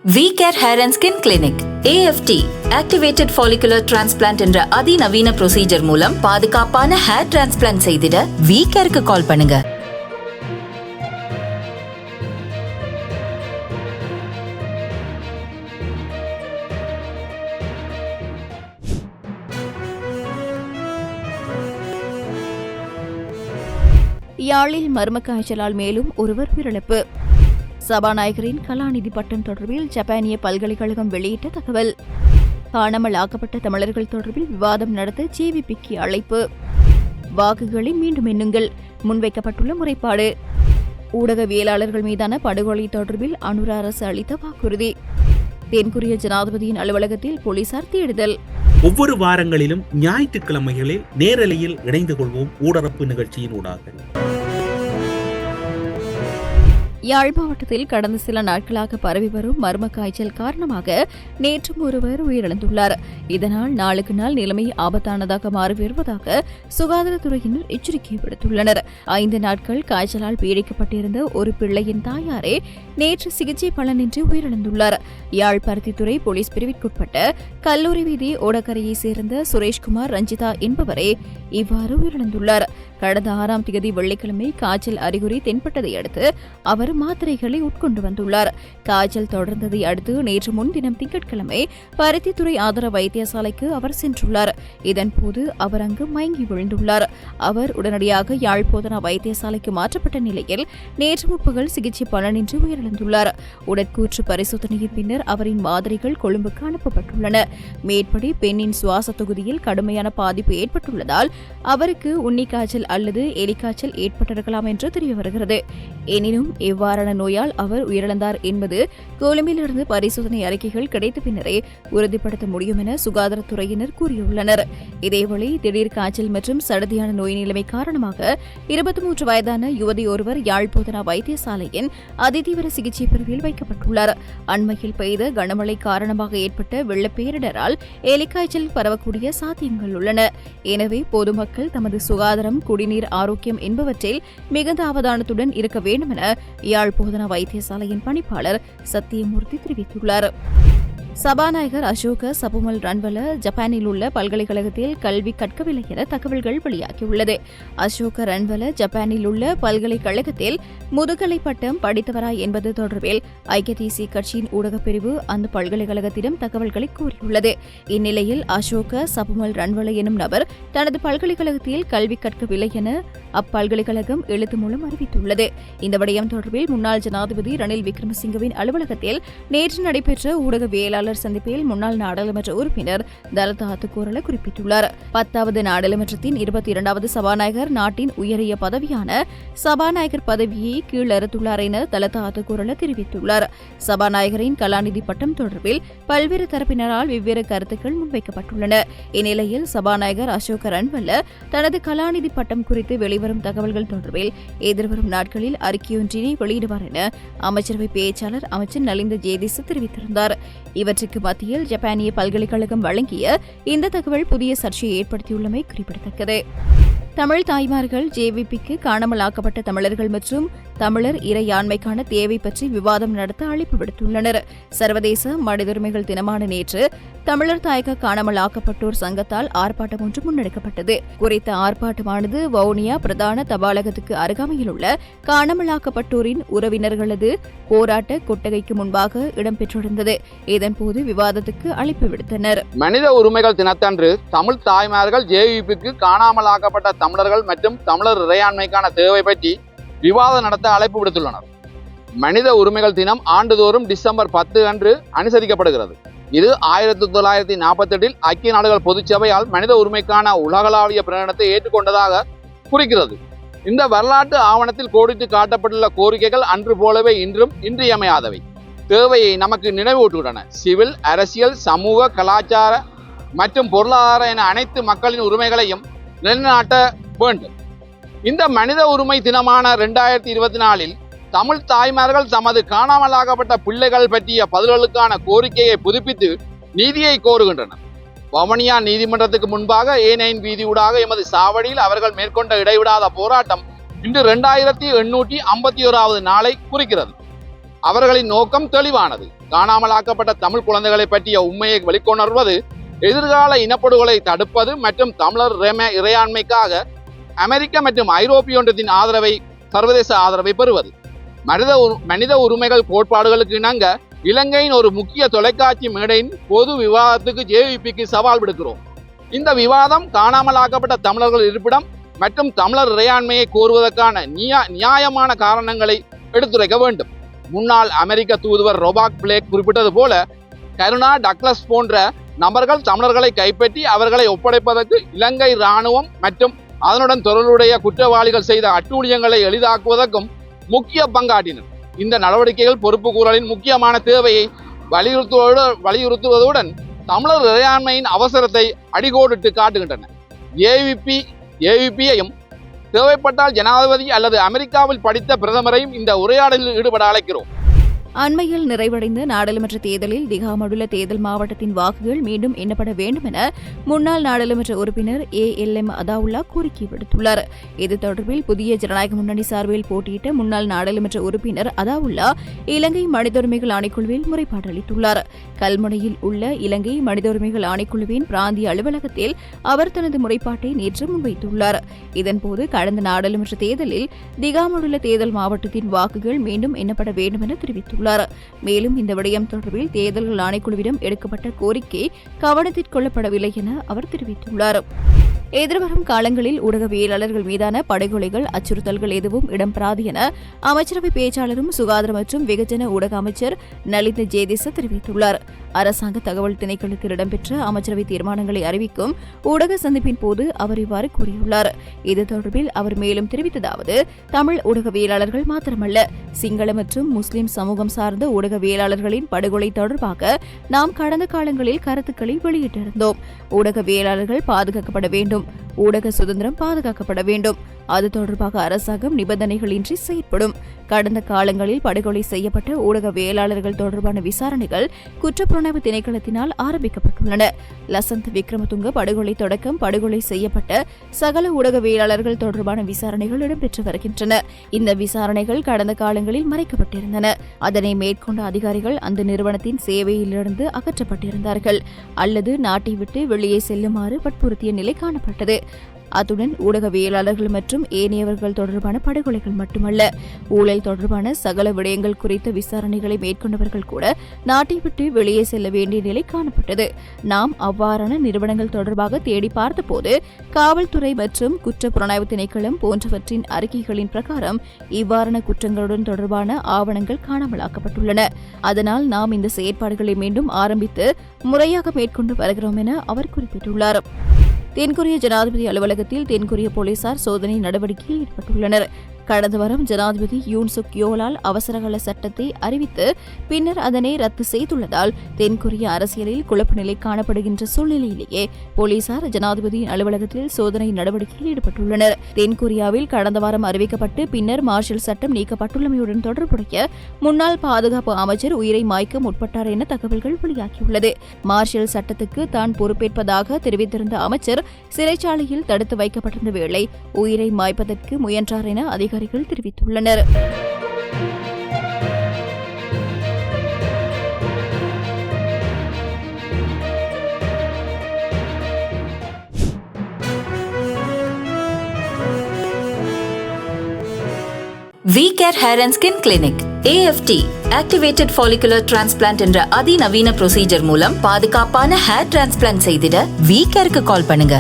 V-Care Hair and Skin Clinic AFT Activated Follicular Transplant என்ற அதிநவீன procedure மூலம் பாதுகாப்பான ஹேர் டிரான்ஸ்பிளான்ட் செய்திட V-Careக்கு கால் பண்ணுங்க. யாழில் மர்ம காய்ச்சலால் மேலும் ஒருவர் உயிரிழப்பு. சபாநாயகரின் கலாநிதி பட்டம் தொடர்பில் ஜப்பானிய பல்கலைக்கழகம் வெளியிட்ட தகவல். காணாமல் ஆக்கப்பட்ட தமிழர்கள் தொடர்பில் விவாதம் நடத்த ஜேவிபிக்கு அழைப்பு. வாக்குகளை மீண்டும் எண்ணுங்கள் முன்வைக்கப்பட்டுள்ள முறைப்பாடு. ஊடகவியலாளர்கள் மீதான படுகொலை தொடர்பில் அனுர அரசு அளித்த வாக்குறுதி. தென்கொரிய ஜனாதிபதியின் அலுவலகத்தில் போலீசார் தேடுதல். ஒவ்வொரு வாரங்களிலும் ஞாயிற்றுக்கிழமைகளில் நேரலையில் இணைந்து கொள்வோம் ஊடரப்பு நிகழ்ச்சியின் ஊடாக. யாழ் மாவட்டத்தில் கடந்த சில நாட்களாக பரவி வரும் மர்ம காய்ச்சல் காரணமாக நேற்றும் ஒருவர் உயிரிழந்துள்ளார். இதனால் நாளுக்கு நாள் நிலைமை ஆபத்தானதாக மாறி வருவதாக சுகாதாரத்துறையினர் எச்சரிக்கை விடுத்துள்ளனர். 5 நாட்கள் காய்ச்சலால் பீடிக்கப்பட்டிருந்த ஒரு பிள்ளையின் தாயாரே நேற்று சிகிச்சை பலனின்றி உயிரிழந்துள்ளார். யாழ் பருத்தித்துறை போலீஸ் பிரிவிற்குட்பட்ட கல்லூரி வீதி ஓடக்கரையைச் சேர்ந்த சுரேஷ்குமார் ரஞ்சிதா என்பவரே இவ்வாறு உயிரிழந்துள்ளார். கடந்த 6ஆம் தேதி வெள்ளிக்கிழமை காய்ச்சல் அறிகுறி தென்பட்டதை அடுத்து அவர் மாத்திரைகளை உட்கொண்டு வந்துள்ளார். காய்ச்சல் தொடர்ந்ததை அடுத்து நேற்று முன்தினம் திங்கட்கிழமை பருத்தித்துறை ஆதார வைத்தியசாலைக்கு அவர் சென்றுள்ளார். இதன்போது அவர் அங்கு மயங்கி விழுந்துள்ளார். அவர் உடனடியாக யாழ் போதனா வைத்தியசாலைக்கு மாற்றப்பட்ட நிலையில் நேற்று முற்பகல் சிகிச்சை பலனின்றி உயிரிழந்துள்ளார். உடற்கூற்று பரிசோதனையின் பின்னர் அவரின் மாதிரிகள் கொழும்புக்கு அனுப்பப்பட்டுள்ளன. மேற்படி பெண்ணின் சுவாச தொகுதியில் கடுமையான பாதிப்பு ஏற்பட்டுள்ளதால் அவருக்கு உன்னிக்காய்ச்சல் அல்லது எலிக்காய்ச்சல் ஏற்பட்டிருக்கலாம் என்று தெரிய வருகிறது. எனினும் எவ்வாறான நோயால் அவர் உயிரிழந்தார் என்பது கொழும்பிலிருந்து பரிசோதனை அறிக்கைகள் கிடைத்த பின்னரே உறுதிப்படுத்த முடியும் என சுகாதாரத்துறையினர் கூறியுள்ளனர். இதேவேளை திடீர் காய்ச்சல் மற்றும் சடதியான நோய் நிலைமை காரணமாக 23 வயதான யுவதி ஒருவர் யாழ் போதனா வைத்தியசாலையின் அதிதீவிர சிகிச்சை பிரிவில் வைக்கப்பட்டுள்ளார். அண்மையில் பெய்த கனமழை காரணமாக ஏற்பட்ட வெள்ளப்பேரிடரால் எலிக்காய்ச்சல் பரவக்கூடிய சாத்தியங்கள் உள்ளன. எனவே பொதுமக்கள் தமது சுகாதாரம், குடிநீர், ஆரோக்கியம் என்பவற்றில் மிகுந்த அவதானத்துடன் இருக்க வேண்டும் என யாழ் போதனா வைத்தியசாலையின் பணிப்பாளர் சத்தியமூர்த்தி தெரிவித்துள்ளார். சபாநாயகர் அசோக சபுமல் ரன்வல ஜப்பானில் உள்ள பல்கலைக்கழகத்தில் கல்வி கற்கவில்லை என தகவல்கள் வெளியாகியுள்ளது. அசோக ரன்வல ஜப்பானில் உள்ள பல்கலைக்கழகத்தில் முதுகலை பட்டம் படித்தவரா என்பது தொடர்பில் ஐக்கிய தேசிய கட்சியின் ஊடகப் பிரிவு அந்த பல்கலைக்கழகத்திடம் தகவல்களை கூறியுள்ளது. இந்நிலையில் அசோக சபுமல் ரன்வல எனும் நபர் தனது பல்கலைக்கழகத்தில் கல்வி கற்கவில்லை என அப்பல்கலைக்கழகம் எழுத்து மூலம் அறிவித்துள்ளது. இந்த விடயம் தொடர்பில் முன்னாள் ஜனாதிபதி ரணில் விக்ரமசிங்கவின் அலுவலகத்தில் நேற்று நடைபெற்ற ஊடகவியலாளர் சந்திப்பில் முன்னாள் நாடாளுமன்ற உறுப்பினர் தலதா அத்துக்கூரல குறிப்பிட்டுள்ளார். 10வது நாடாளுமன்றத்தின் 22வது சபாநாயகர் நாட்டின் உயரிய பதவியான சபாநாயகர் பதவியை கீழறுத்துள்ளார் என தலதா அத்துக்கூரல தெரிவித்துள்ளார். சபாநாயகரின் கலாநிதி பட்டம் தொடர்பில் பல்வேறு தரப்பினரால் வெவ்வேறு கருத்துக்கள் முன்வைக்கப்பட்டுள்ளன. இந்நிலையில் சபாநாயகர் அசோக ரன்வல தனது கலாநிதி பட்டம் குறித்து வெளிவரும் தகவல்கள் தொடர்பில் எதிர்வரும் நாட்களில் அறிக்கையொன்றினை வெளியிடுவார் என அமைச்சரவை பேச்சாளர் அமைச்சர் நலிந்த ஜேதிச தெரிவித்திருந்தார். இவற்றுக்கு மத்தியில் ஜப்பானிய பல்கலைக்கழகம் வழங்கிய இந்த தகவல் புதிய சர்ச்சையை ஏற்படுத்தியுள்ளமை குறிப்பிடத்தக்கது. தமிழ் தாய்மார்கள் ஜேவிபிக்கு காணாமல் ஆக்கப்பட்ட தமிழர்கள் மற்றும் தமிழர் இறையாண்மைக்கான தேவை பற்றி விவாதம் நடத்த அழைப்பு விடுத்துள்ளனர். சர்வதேச மனித உரிமைகள் தினமான நேற்று தமிழர் தாயக காணாமல் ஆக்கப்பட்டோர் சங்கத்தால் ஆர்ப்பாட்டம் ஒன்று முன்னெடுக்கப்பட்டது. குறித்த ஆர்ப்பாட்டமானது வவுனியா பிரதான தபாலகத்துக்கு அருகாமையில் உள்ள காணாமல் ஆக்கப்பட்டோரின் உறவினர்களது போராட்ட கொட்டகைக்கு முன்பாக இடம்பெற்றிருந்தது. இதன்போது விவாதத்துக்கு அழைப்பு விடுத்தனர். மனித உரிமைகள் தினத்தன்று தமிழ் தாய்மார்கள் ஜேவிபிக்கு காணாமல் ஆக்கப்பட்ட தமிழர்கள் மற்றும் தமிழர் இறையாண்மைக்கான தேவை பற்றி விவாதம் நடத்த அழைப்பு விடுத்துள்ளனர். மனித உரிமைகள் தினம் ஆண்டுதோறும் டிசம்பர் 10 அன்று அனுசரிக்கப்படுகிறது. இது 1948 ஐக்கிய நாடுகள் பொதுச்சபையால் மனித உரிமைக்கான உலகளாவிய பிரகடனத்தை ஏற்றுக்கொண்டதாக குறிக்கிறது. இந்த வரலாற்று ஆவணத்தில் கோடிட்டு காட்டப்பட்டுள்ள கோரிக்கைகள் அன்று போலவே இன்றும் இன்றியமையாதவை. தேவையை நமக்கு நினைவூட்டுகின்றன. சிவில், அரசியல், சமூக, கலாச்சார மற்றும் பொருளாதார என அனைத்து மக்களின் உரிமைகளையும் நிலைநாட்ட வேண்டும். இந்த மனித உரிமை தினமான 2024 தமிழ் தாய்மார்கள் தமது காணாமலாக்கப்பட்ட பிள்ளைகள் பற்றிய பதில்களுக்கான கோரிக்கையை புதுப்பித்து நீதியை கோருகின்றனர். வவுனியா நீதிமன்றத்துக்கு முன்பாக A9 வீதியூடாக எமது சாவடியில் அவர்கள் மேற்கொண்ட இடைவிடாத போராட்டம் இன்று 2851வது நாளை குறிக்கிறது. அவர்களின் நோக்கம் தெளிவானது. காணாமலாக்கப்பட்ட தமிழ் குழந்தைகளை பற்றிய உண்மையை வெளிக்கொணர்வது, எதிர்கால இனப்படுகொலை தடுப்பது மற்றும் தமிழர் இறையாண்மைக்காக அமெரிக்க மற்றும் ஐரோப்பிய ஒன்றியத்தின் சர்வதேச ஆதரவை பெறுவது. மனித உரிமைகள் கோட்பாடுகளுக்கு இணங்க இலங்கையின் ஒரு முக்கிய தொலைக்காட்சி மேடையின் பொது விவாதத்துக்கு JVPக்கு சவால் விடுக்கிறோம். இந்த விவாதம் காணாமலாக்கப்பட்ட தமிழர்கள் இருப்பிடம் மற்றும் தமிழர் இறையாண்மையை கோருவதற்கான நியாயமான காரணங்களை எடுத்துரைக்க வேண்டும். முன்னாள் அமெரிக்க தூதுவர் ரொபார்ட் பிளேக் குறிப்பிட்டது போல, கருணா டக்ளஸ் போன்ற நபர்கள் தமிழர்களை கைப்பற்றி அவர்களை ஒப்படைப்பதற்கு இலங்கை இராணுவம் மற்றும் அதனுடன் தொடர்புடைய குற்றவாளிகள் செய்த அட்டூழியங்களை எளிதாக்குவதற்கும் முக்கிய பங்காற்றினர். இந்த நடவடிக்கைகள் பொறுப்பு கூறலின் முக்கியமான தேவையை வலியுறுத்துவதுடன் தமிழர் இறையாண்மையின் அவசரத்தை அடிகோடிட்டு காட்டுகின்றன. JVPயையும் தேவைப்பட்டால் ஜனாதிபதி அல்லது அமெரிக்காவில் படித்த பிரதமரையும் இந்த உரையாடலில் ஈடுபட அழைக்கிறோம். அண்மையில் நிறைவடைந்த நாடாளுமன்ற தேர்தலில் திகாமடுல்ல தேர்தல் மாவட்டத்தின் வாக்குகள் மீண்டும் எண்ணப்பட வேண்டும் என முன்னாள் நாடாளுமன்ற உறுப்பினர் ALM அதாவுல்லா கோரிக்கை விடுத்துள்ளார். இது தொடர்பில் புதிய ஜனநாயக முன்னணி சார்பில் போட்டியிட்ட முன்னாள் நாடாளுமன்ற உறுப்பினர் அதாவுல்லா இலங்கை மனித உரிமைகள் ஆணைக்குழுவில் முறைப்பாடு அளித்துள்ளார். கல்முனையில் உள்ள இலங்கை மனித உரிமைகள் ஆணைக்குழுவின் பிராந்திய அலுவலகத்தில் அவர் தனது முறைப்பாட்டை நேற்று முன்வைத்துள்ளார். இதன்போது கடந்த நாடாளுமன்ற தேர்தலில் திகாமடுல்ல தேர்தல் மாவட்டத்தின் வாக்குகள் மீண்டும் எண்ணப்பட வேண்டும் என தெரிவித்துள்ளார். மேலும் இந்த விடயம் தொடர்பில் தேர்தல்கள் ஆணைக்குழுவிடம் எடுக்கப்பட்ட கோரிக்கை கவனத்தில் கொள்ளப்படவில்லை என அவர் தெரிவித்துள்ளார். எதிர்வரும் காலங்களில் ஊடகவியலாளர்கள் மீதான படுகொலைகள், அச்சுறுத்தல்கள் எதுவும் இடம்பெறாது என அமைச்சரவை பேச்சாளரும் சுகாதார மற்றும் வெகுஜன ஊடக அமைச்சர் நலிந்த ஜேதிச தெரிவித்துள்ளார். அரசாங்க தகவல் திணைக்களத்தில் இடம்பெற்ற அமைச்சரவை தீர்மானங்களை அறிவிக்கும் ஊடக சந்திப்பின் போது அவர் இவ்வாறு கூறியுள்ளார். இது தொடர்பில் அவர் மேலும் தெரிவித்ததாவது, தமிழ் ஊடகவியலாளர்கள் மாத்திரமல்ல, சிங்கள மற்றும் முஸ்லிம் சமூகம் சார்ந்த ஊடகவியலாளர்களின் படுகொலை தொடர்பாக நாம் கடந்த காலங்களில் கருத்துக்களை வெளியிட்டிருந்தோம். ஊடகவியலாளர்கள் பாதுகாக்கப்பட வேண்டும், ஊடக சுதந்திரம் பாதுகாக்கப்பட வேண்டும். அது தொடர்பாக அரசாங்கம் நிபந்தனைகளின்றி செயற்படும். கடந்த காலங்களில் படுகொலை செய்யப்பட்ட ஊடகவியலாளர்கள் தொடர்பான விசாரணைகள் குற்றப்புலனாய்வு திணைக்களத்தினால் ஆரம்பிக்கப்பட்டுள்ளன. லசந்த் விக்ரமதுங்க படுகொலை தொடக்கம் படுகொலை செய்யப்பட்ட சகல ஊடகவியலாளர்கள் தொடர்பான விசாரணைகள் இடம்பெற்று வருகின்றன. இந்த விசாரணைகள் கடந்த காலங்களில் மறைக்கப்பட்டிருந்தன. அதனை மேற்கொண்ட அதிகாரிகள் அந்த நிறுவனத்தின் சேவையிலிருந்து அகற்றப்பட்டிருந்தார்கள் அல்லது நாட்டை விட்டு வெளியே செல்லுமாறு வற்புறுத்திய நிலை காணப்பட்டது. அத்துடன் ஊடகவியலாளர்கள் மற்றும் ஏனையவர்கள் தொடர்பான படுகொலைகள் மட்டுமல்ல, ஊழல் தொடர்பான சகல விடயங்கள் குறித்த விசாரணைகளை மேற்கொண்டவர்கள் கூட நாட்டை விட்டு வெளியே செல்ல வேண்டிய நிலை காணப்பட்டது. நாம் அவ்வாறான நிறுவனங்கள் தொடர்பாக தேடி பார்த்தபோது காவல்துறை மற்றும் குற்றப்புலனாய்வு திணைக்களம் போன்றவற்றின் அறிக்கைகளின் பிரகாரம் இவ்வாறான குற்றங்களுடன் தொடர்பான ஆவணங்கள் காணாமலாக்கப்பட்டுள்ளன. அதனால் நாம் இந்த செயற்பாடுகளை மீண்டும் ஆரம்பித்து முறையாக மேற்கொண்டு வருகிறோம் என அவர் குறிப்பிட்டுள்ளார். தென்கொரிய ஜனாதிபதி அலுவலகத்தில் தென்கொரிய போலீசார் சோதனை நடவடிக்கையில் ஈடுபட்டுள்ளனர். கடந்த வாரம் ஜனாதிபதி யூன் சுக் யோலால் அவசரகால சட்டத்தை அறிவித்து பின்னர் அதனை ரத்து செய்துள்ளதால் தென்கொரிய அரசியலில் குழப்ப நிலை காணப்படுகின்ற சூழ்நிலையிலேயே போலீசார் ஜனாதிபதியின் அலுவலகத்தில் சோதனை நடவடிக்கையில் ஈடுபட்டுள்ளனர். தென்கொரியாவில் கடந்த வாரம் அறிவிக்கப்பட்டு பின்னர் மார்ஷல் சட்டம் நீக்கப்பட்டுள்ளமையுடன் தொடர்புடைய முன்னாள் பாதுகாப்பு அமைச்சர் உயிரை மாய்க்க முற்பட்டார் என தகவல்கள் வெளியாகியுள்ளது. மார்ஷல் சட்டத்துக்கு தான் பொறுப்பேற்பதாக தெரிவித்திருந்த அமைச்சர் சிறைச்சாலையில் தடுத்து வைக்கப்பட்டிருந்த வேளை உயிரை மாய்ப்பதற்கு முயன்றார் என அதிகாரிகள் தெரிவித்துள்ளனர். V-Care Hair and Skin Clinic AFT Activated Follicular Transplant என்ற அதிநவீன ப்ரொசீஜர் மூலம் பாதுகாப்பான ஹேர் டிரான்ஸ்பிளான்ட் செய்திட V-Careக்கு கால் பண்ணுங்க.